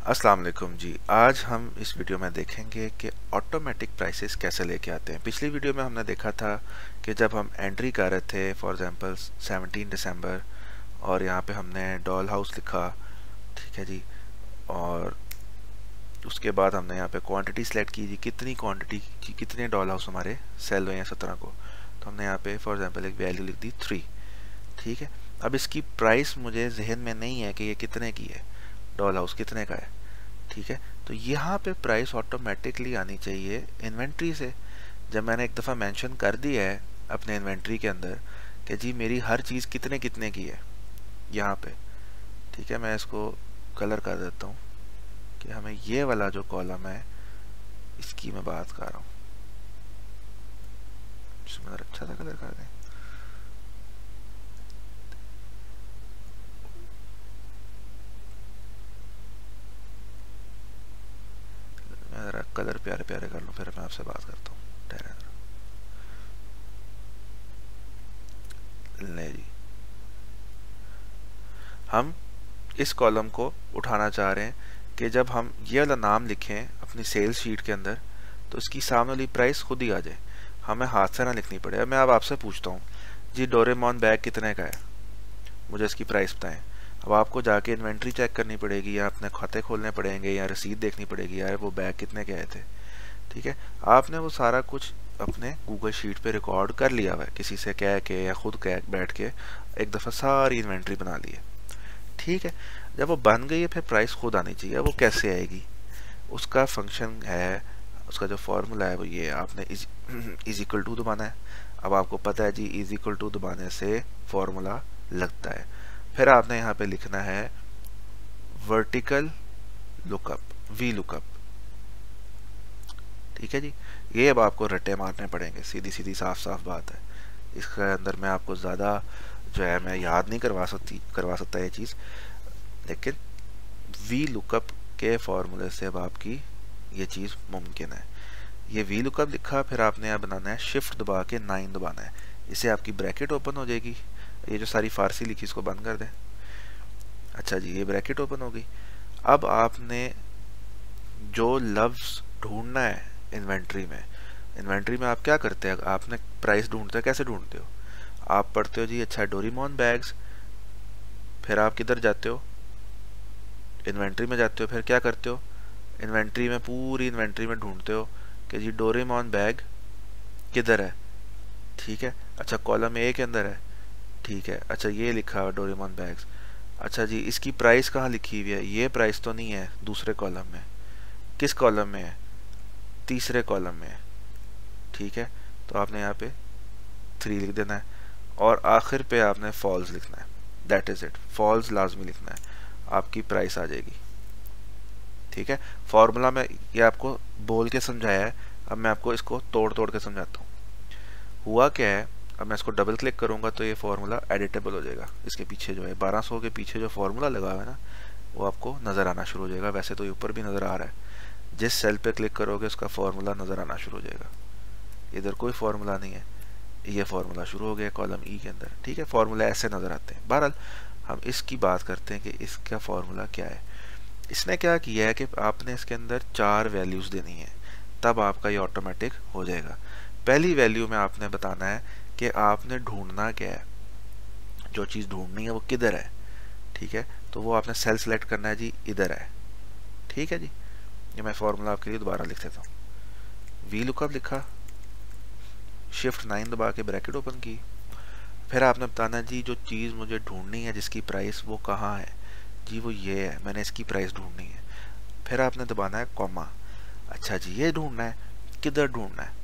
अस्सलाम वालेकुम जी। आज हम इस वीडियो में देखेंगे कि ऑटोमेटिक प्राइसेस कैसे लेके आते हैं। पिछली वीडियो में हमने देखा था कि जब हम एंट्री कर रहे थे फॉर एग्जांपल 17 दिसंबर और यहाँ पे हमने डॉल हाउस लिखा, ठीक है जी, और उसके बाद हमने यहाँ पे क्वांटिटी सेलेक्ट की जी, कितनी क्वांटिटी, कितने डॉल हाउस हमारे सेल हुए हैं 17 को। तो हमने यहाँ पे फॉर एग्जांपल एक वैल्यू लिख दी 3, ठीक है। अब इसकी प्राइस मुझे जहन में नहीं है कि ये कितने की है, डॉल हाउस कितने का है, ठीक है। तो यहाँ पे प्राइस ऑटोमेटिकली आनी चाहिए इन्वेंट्री से। जब मैंने एक दफ़ा मेंशन कर दिया है अपने इन्वेंट्री के अंदर कि जी मेरी हर चीज़ कितने कितने की है यहाँ पे, ठीक है। मैं इसको कलर कर देता हूँ कि हमें ये वाला जो कॉलम है इसकी मैं बात कर रहा हूँ, इसमें अच्छा सा कलर कर दें। मैं ज़रा कलर प्यारे प्यारे कर लूँ, फिर मैं आपसे बात करता हूँ। ले जी, हम इस कॉलम को उठाना चाह रहे हैं कि जब हम ये वाला नाम लिखें अपनी सेल्स शीट के अंदर तो इसकी सामने वाली प्राइस खुद ही आ जाए, हमें हाथ से ना लिखनी पड़े। मैं अब आपसे पूछता हूँ जी डोरेमोन बैग कितने का है, मुझे इसकी प्राइस बताएं। अब आपको जाके इन्वेंट्री चेक करनी पड़ेगी या अपने खाते खोलने पड़ेंगे या रसीद देखनी पड़ेगी, यार वो बैग कितने के आए थे, ठीक है। आपने वो सारा कुछ अपने गूगल शीट पे रिकॉर्ड कर लिया हुआ है, किसी से कह के या खुद कह बैठ के एक दफ़ा सारी इन्वेंट्री बना ली है, ठीक है। जब वो बन गई है फिर प्राइस खुद आनी चाहिए। वो कैसे आएगी, उसका फंक्शन है, उसका जो फॉर्मूला है वो ये, आपने इज इक्वल टू दबाना है। अब आपको पता है जी इज इक्वल टू दबाने से फॉर्मूला लगता है। फिर आपने यहाँ पे लिखना है वर्टिकल लुकअप, वी लुकअप, ठीक है जी। ये अब आपको रट्टे मारने पड़ेंगे, सीधी सीधी साफ साफ बात है। इसके अंदर मैं आपको ज़्यादा जो है मैं याद नहीं करवा सकता ये चीज़, लेकिन वी लुकअप के फॉर्मूले से अब आपकी ये चीज़ मुमकिन है। ये वी लुकअप लिखा, फिर आपने यहाँ बनाना है शिफ्ट दबा के 9 दबाना है, इससे आपकी ब्रैकेट ओपन हो जाएगी। ये जो सारी फारसी लिखी इसको बंद कर दें। अच्छा जी, ये ब्रैकेट ओपन हो गई। अब आपने जो लफ्ज़ ढूंढना है इन्वेंट्री में आप क्या करते हैं, आपने प्राइस ढूंढते हैं, कैसे ढूंढते हो, आप पढ़ते हो जी अच्छा डोरेमोन बैग्स, फिर आप किधर जाते हो, इन्वेंट्री में जाते हो, फिर क्या करते हो, इन्वेंट्री में पूरी इन्वेंट्री में ढूंढते हो कि जी डोरेमोन बैग किधर है, ठीक है। अच्छा कॉलम ए के अंदर है, ठीक है। अच्छा ये लिखा हुआ डोरेमोन बैग्स, अच्छा जी इसकी प्राइस कहाँ लिखी हुई है, ये प्राइस तो नहीं है दूसरे कॉलम में, किस कॉलम में है, तीसरे कॉलम में है, ठीक है। तो आपने यहाँ पे 3 लिख देना है और आखिर पे आपने फॉल्स लिखना है, दैट इज इट, फॉल्स लाजमी लिखना है, आपकी प्राइस आ जाएगी, ठीक है। फॉर्मूला में ये आपको बोल के समझाया है, अब मैं आपको इसको तोड़ तोड़ के समझाता हूँ। हुआ क्या है, अब मैं इसको डबल क्लिक करूंगा तो ये फॉर्मूला एडिटेबल हो जाएगा। इसके पीछे जो है 1200 के पीछे जो फॉर्मूला लगा हुआ है ना, वो आपको नज़र आना शुरू हो जाएगा। वैसे तो ये ऊपर भी नज़र आ रहा है, जिस सेल पे क्लिक करोगे उसका फॉर्मूला नज़र आना शुरू हो जाएगा। इधर कोई फॉर्मूला नहीं है, ये फॉर्मूला शुरू हो गया कॉलम ई के अंदर, ठीक है। फॉर्मूला ऐसे नज़र आते हैं। बहरहाल हम इसकी बात करते हैं कि इसका फॉर्मूला क्या है। इसने क्या किया है कि आपने इसके अंदर 4 वैल्यूज़ देनी है, तब आपका ये ऑटोमेटिक हो जाएगा। पहली वैल्यू में आपने बताना है कि आपने ढूंढना क्या है, जो चीज़ ढूंढनी है वो किधर है, ठीक है। तो वो आपने सेल सेलेक्ट करना है जी, इधर है, ठीक है जी। ये मैं फॉर्मूला आपके लिए दोबारा लिख देता हूँ। वी लुकअप लिखा, शिफ्ट 9 दबा के ब्रैकेट ओपन की, फिर आपने बताना जी जो चीज़ मुझे ढूंढनी है जिसकी प्राइस वो कहाँ है, जी वो ये है, मैंने इसकी प्राइस ढूंढनी है। फिर आपने दबाना है कॉमा, अच्छा जी ये ढूंढना है, किधर ढूंढना है,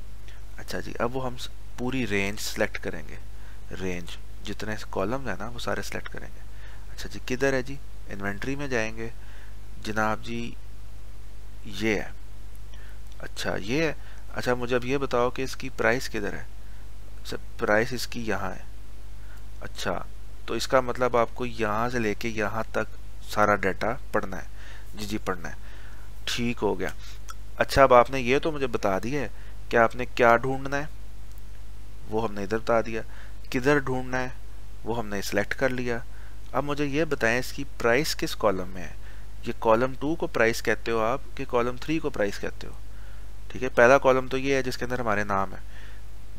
अच्छा जी अब वो हम पूरी रेंज सेलेक्ट करेंगे, रेंज जितने कॉलम है ना वो सारे सेलेक्ट करेंगे। अच्छा जी किधर है जी, इन्वेंट्री में जाएंगे, जनाब जी ये है, अच्छा ये है। अच्छा मुझे अब ये बताओ कि इसकी प्राइस किधर है, अच्छा प्राइस इसकी यहाँ है, अच्छा तो इसका मतलब आपको यहाँ से लेके यहाँ तक सारा डाटा पढ़ना है, जी जी पढ़ना है, ठीक हो गया। अच्छा अब आपने ये तो मुझे बता दिया है कि आपने क्या ढूंढना है, वो हमने इधर बता दिया, किधर ढूंढना है वो हमने सिलेक्ट कर लिया। अब मुझे ये बताएं इसकी प्राइस किस कॉलम में है, ये कॉलम 2 को प्राइस कहते हो आप कि कॉलम 3 को प्राइस कहते हो? ठीक है, पहला कॉलम तो ये है जिसके अंदर हमारे नाम है,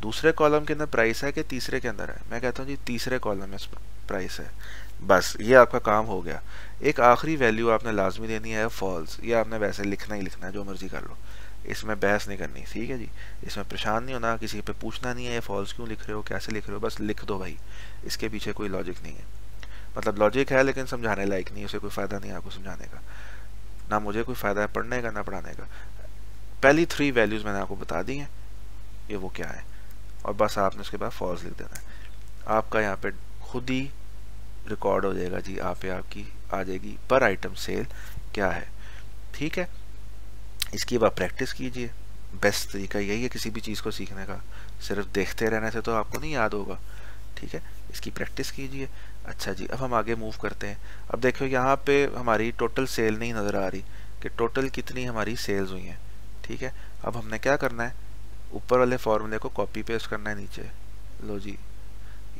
दूसरे कॉलम के अंदर प्राइस है कि तीसरे के अंदर है? मैं कहता हूँ जी तीसरे कॉलम में प्राइस है। बस ये आपका काम हो गया। एक आखिरी वैल्यू आपने लाजमी देनी है फॉल्स, ये आपने वैसे लिखना ही लिखना है, जो मर्जी कर लो, इसमें बहस नहीं करनी, ठीक है जी। इसमें परेशान नहीं होना, किसी पे पूछना नहीं है ये फॉल्स क्यों लिख रहे हो, कैसे लिख रहे हो, बस लिख दो भाई। इसके पीछे कोई लॉजिक नहीं है, मतलब लॉजिक है लेकिन समझाने लायक नहीं है, उसे कोई फ़ायदा नहीं है आपको समझाने का, ना मुझे कोई फ़ायदा है पढ़ने का ना पढ़ाने का। पहली 3 वैल्यूज़ मैंने आपको बता दी हैं, ये वो क्या है, और बस आपने उसके बाद फॉल्स लिख देना है। आपका यहाँ पे खुद ही रिकॉर्ड हो जाएगा जी, आप पे आपकी आ जाएगी पर आइटम सेल क्या है, ठीक है। इसकी अब आप प्रैक्टिस कीजिए, बेस्ट तरीका यही है किसी भी चीज़ को सीखने का, सिर्फ देखते रहने से तो आपको नहीं याद होगा, ठीक है। इसकी प्रैक्टिस कीजिए। अच्छा जी, अब हम आगे मूव करते हैं। अब देखो यहाँ पे हमारी टोटल सेल नहीं नज़र आ रही कि टोटल कितनी हमारी सेल्स हुई हैं, ठीक है। अब हमने क्या करना है, ऊपर वाले फॉर्मूले को कॉपी पेस्ट करना है नीचे। लो जी,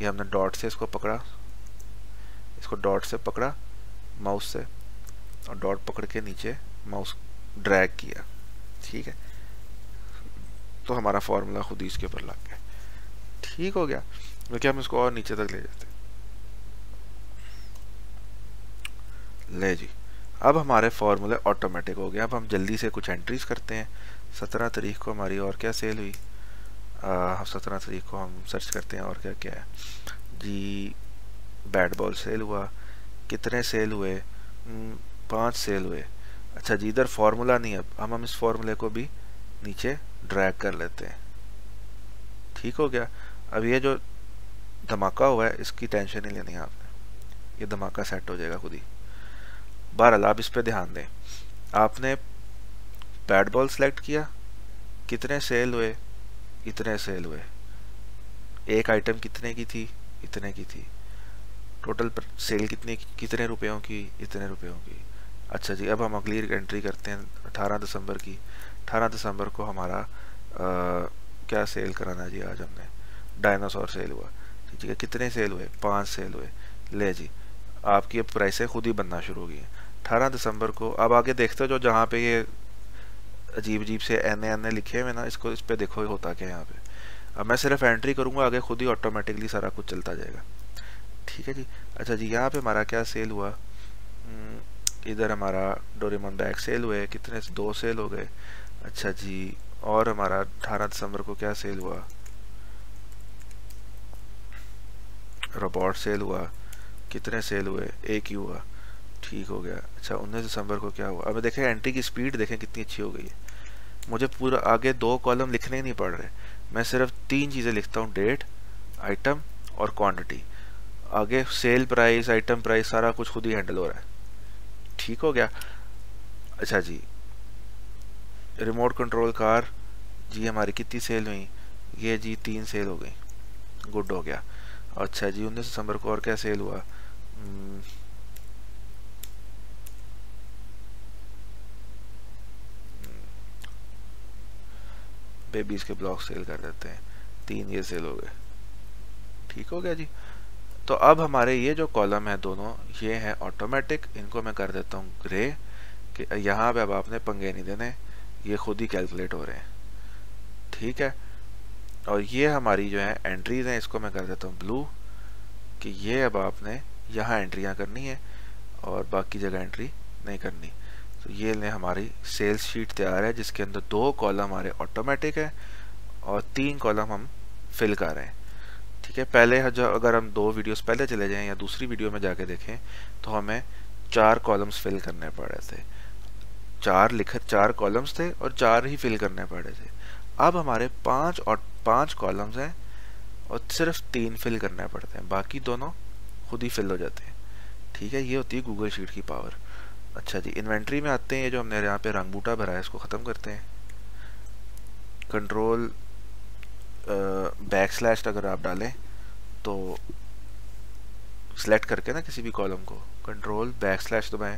ये हमने डॉट से इसको पकड़ा, इसको डॉट से पकड़ा माउस से, और डॉट पकड़ के नीचे माउस ड्रैग किया, ठीक है। तो हमारा फॉर्मूला खुद ही इसके ऊपर लग गया, ठीक हो गया। क्योंकि हम इसको और नीचे तक ले जाते, ले जी। अब हमारे फॉर्मूले ऑटोमेटिक हो गए। अब हम जल्दी से कुछ एंट्रीज करते हैं। 17 तारीख को हमारी और क्या सेल हुई, 17 तारीख को हम सर्च करते हैं और क्या क्या है जी। बैट बॉल सेल हुआ, कितने सेल हुए, 5 सेल हुए। अच्छा जी, इधर फॉर्मूला नहीं, अब हम इस फॉर्मूले को भी नीचे ड्रैग कर लेते हैं, ठीक हो गया। अब ये जो धमाका हुआ है इसकी टेंशन नहीं लेनी है आपने, ये धमाका सेट हो जाएगा खुद ही। बहरहाल आप इस पे ध्यान दें। आपने बैट बॉल सेलेक्ट किया, कितने सेल हुए, इतने सेल हुए, एक आइटम कितने की थी, इतने की थी, टोटल सेल कितने रुपयों की, इतने रुपयों की। अच्छा जी, अब हम अगली एंट्री करते हैं 18 दिसंबर की। 18 दिसंबर को हमारा क्या सेल कराना जी, आज हमने डायनासोर सेल हुआ, ठीक है। कितने सेल हुए, 5 सेल हुए। ले जी, आपकी अब प्राइसें खुद ही बनना शुरू हो गई हैं 18 दिसंबर को। अब आगे देखते हो जो जहाँ पे ये अजीब अजीब से एन लिखे हुए ना, इसको इस पे देखो होता क्या है यहाँ पे। अब मैं सिर्फ एंट्री करूँगा, आगे खुद ही ऑटोमेटिकली सारा कुछ चलता जाएगा, ठीक है जी। अच्छा जी, यहाँ पे हमारा क्या सेल हुआ, इधर हमारा डोरेमोन बैग सेल हुए, कितने, 2 सेल हो गए। अच्छा जी, और हमारा 18 दिसंबर को क्या सेल हुआ, रोबोट सेल हुआ, कितने सेल हुए, एक ही हुआ, ठीक हो गया। अच्छा 19 दिसंबर को क्या हुआ, अब देखें एंट्री की स्पीड देखें कितनी अच्छी हो गई है। मुझे पूरा आगे 2 कॉलम लिखने ही नहीं पड़ रहे, मैं सिर्फ 3 चीज़ें लिखता हूँ, डेट, आइटम और क्वांटिटी। आगे सेल प्राइस, आइटम प्राइस, सारा कुछ खुद ही हैंडल हो रहा है, ठीक हो गया। अच्छा जी, रिमोट कंट्रोल कार जी हमारी कितनी सेल हुई, ये जी 3 सेल हो गई, गुड हो गया। अच्छा जी, 19 दिसंबर को और क्या सेल हुआ, बेबीज के ब्लॉक सेल कर देते हैं, 3 ये सेल हो गए, ठीक हो गया जी। तो अब हमारे ये जो कॉलम है दोनों, ये हैं ऑटोमेटिक, इनको मैं कर देता हूँ ग्रे, कि यहाँ पे अब आपने पंगे नहीं देने, ये खुद ही कैलकुलेट हो रहे हैं, ठीक है। और ये हमारी जो है एंट्रीज हैं, इसको मैं कर देता हूँ ब्लू, कि ये अब आपने यहाँ एंट्रियाँ करनी है और बाकी जगह एंट्री नहीं करनी। तो ये ले हमारी सेल्स शीट तैयार है, जिसके अंदर 2 कॉलम हमारे ऑटोमेटिक है और 3 कॉलम हम फिल कर रहे हैं, ठीक है। पहले अगर हम 2 वीडियोस पहले चले जाएं या दूसरी वीडियो में जाके देखें तो हमें 4 कॉलम्स फिल करने पड़े थे, 4 कॉलम्स थे और 4 ही फिल करने पड़े थे। अब हमारे 5 कॉलम्स हैं और सिर्फ 3 फिल करने पड़ते हैं, बाकी दोनों खुद ही फिल हो जाते हैं, ठीक है। ये होती है गूगल शीट की पावर। अच्छा जी, इन्वेंट्री में आते हैं। ये जो हमने यहाँ पे रंग बूटा भरा है इसको ख़त्म करते हैं। कंट्रोल बैकस्लैश अगर आप डालें तो सिलेक्ट करके ना किसी भी कॉलम को, कंट्रोल बैकस्लैश दबाएं,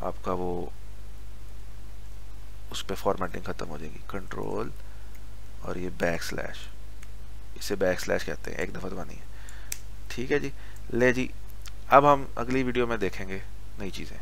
आपका वो उस पर फॉर्मेटिंग ख़त्म हो जाएगी। कंट्रोल और ये बैकस्लैश, इसे बैकस्लैश कहते हैं, एक दफ़ा दबानी है, ठीक है जी। ले जी, अब हम अगली वीडियो में देखेंगे नई चीज़ें।